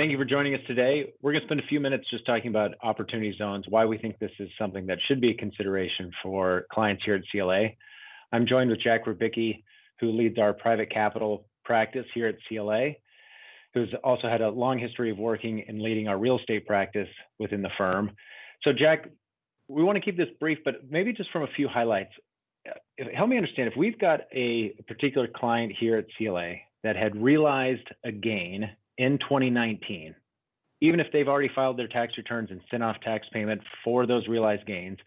Thank you for joining us today. We're going to spend a few minutes just talking about opportunity zones, why we think this is something that should be a consideration for clients here at CLA. I'm joined with Jack Rybicki, who leads our private capital practice here at CLA, who's also had a long history of working and leading our real estate practice within the firm. So Jack, we want to keep this brief, but maybe just from a few highlights. Help me understand, if we've got a particular client here at CLA that had realized a gain in 2019, even if they've already filed their tax returns and sent off tax payment for those realized gains,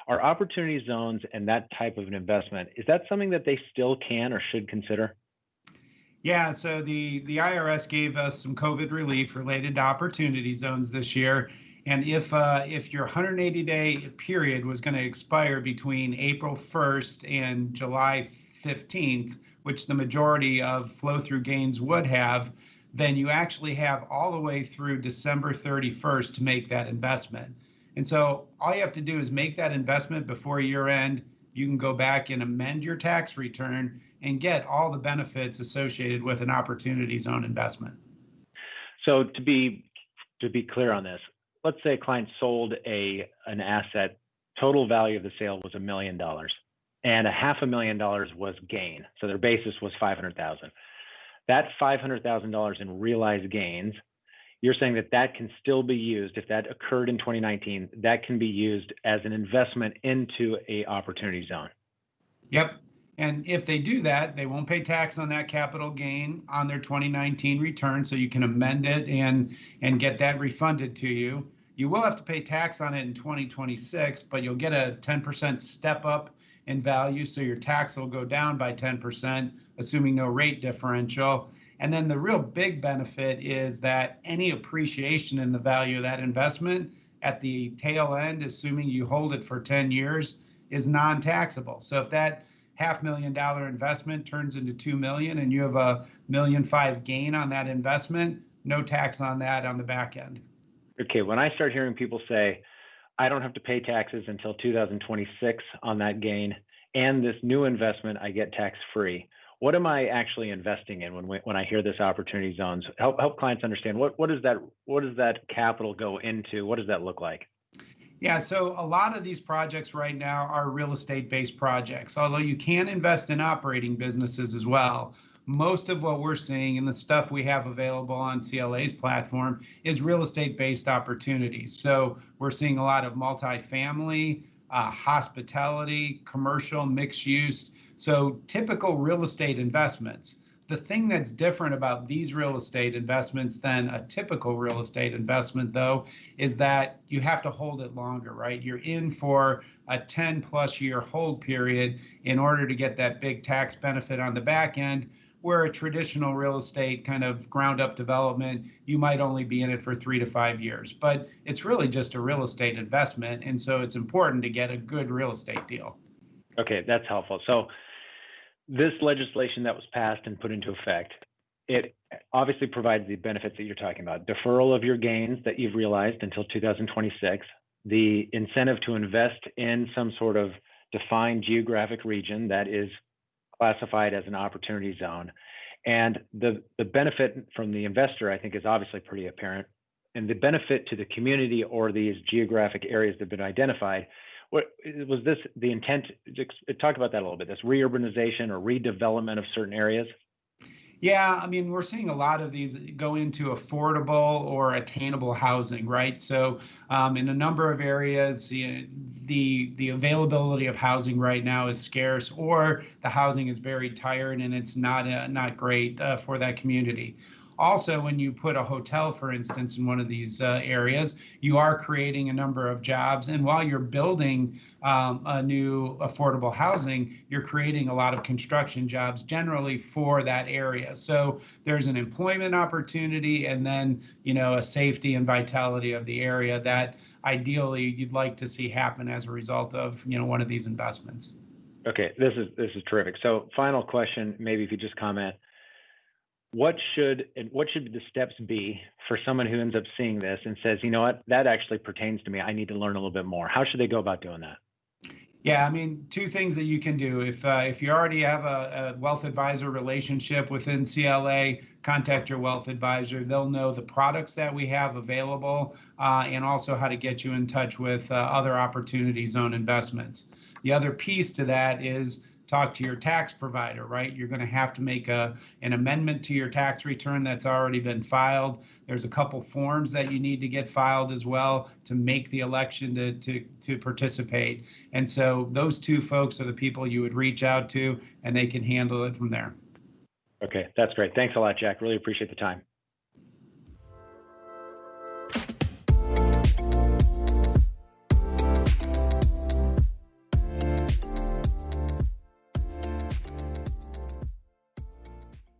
are opportunity zones and that type of an investment, is that something that they still can or should consider? Yeah, so the IRS gave us some COVID relief related to opportunity zones this year. And if your 180-day period was going to expire between April 1st and July 15th, which the majority of flow-through gains would have, then you actually have all the way through December 31st to make that investment. And so all you have to do is make that investment before year end. You can go back and amend your tax return and get all the benefits associated with an opportunity zone investment. So to be clear on this, let's say a client sold an asset, total value of the sale was $1 million, and $500,000 was gain. So their basis was $500,000. That $500,000 in realized gains, you're saying that can still be used, if that occurred in 2019, that can be used as an investment into a opportunity zone. Yep. And if they do that, they won't pay tax on that capital gain on their 2019 return, so you can amend it and get that refunded to you. You will have to pay tax on it in 2026, but you'll get a 10% step up in value, so your tax will go down by 10%, assuming no rate differential. And then the real big benefit is that any appreciation in the value of that investment at the tail end, assuming you hold it for 10 years, is non-taxable. So if that $500,000 investment turns into $2 million and you have a $1.5 million gain on that investment, no tax on that on the back end. Okay, when I start hearing people say, I don't have to pay taxes until 2026 on that gain, and this new investment I get tax-free, what am I actually investing in when I hear this opportunity zones? Help clients understand what does that capital go into? What does that look like? Yeah, so a lot of these projects right now are real estate-based projects, although you can invest in operating businesses as well. Most of what we're seeing and the stuff we have available on CLA's platform is real estate-based opportunities. So we're seeing a lot of multifamily, hospitality, commercial, mixed use. So typical real estate investments. The thing that's different about these real estate investments than a typical real estate investment, though, is that you have to hold it longer, right? You're in for a 10+ year hold period in order to get that big tax benefit on the back end, where a traditional real estate kind of ground up development, you might only be in it for 3 to 5 years. But it's really just a real estate investment. And so it's important to get a good real estate deal. Okay, that's helpful. So this legislation that was passed and put into effect, it obviously provides the benefits that you're talking about: deferral of your gains that you've realized until 2026, the incentive to invest in some sort of defined geographic region that is classified as an opportunity zone. And the benefit from the investor, I think, is obviously pretty apparent. And the benefit to the community or these geographic areas that have been identified, was this the intent? Talk about that a little bit, this reurbanization or redevelopment of certain areas. Yeah, I mean, we're seeing a lot of these go into affordable or attainable housing, right? So in a number of areas, the availability of housing right now is scarce, or the housing is very tired and it's not great for that community. Also, when you put a hotel, for instance, in one of these areas, you are creating a number of jobs. And while you're building a new affordable housing, you're creating a lot of construction jobs generally for that area. So there's an employment opportunity, and then, a safety and vitality of the area that ideally you'd like to see happen as a result of, one of these investments. Okay, this is terrific. So final question, maybe if you just comment. What should the steps be for someone who ends up seeing this and says, you know what, that actually pertains to me, I need to learn a little bit more? How should they go about doing that? Yeah, I mean, two things that you can do. If you already have a wealth advisor relationship within CLA, contact your wealth advisor. They'll know the products that we have available and also how to get you in touch with other opportunity zone investments. The other piece to that is talk to your tax provider, right? You're going to have to make an amendment to your tax return that's already been filed. There's a couple forms that you need to get filed as well to make the election to participate. And so those two folks are the people you would reach out to, and they can handle it from there. Okay, that's great. Thanks a lot, Jack. Really appreciate the time.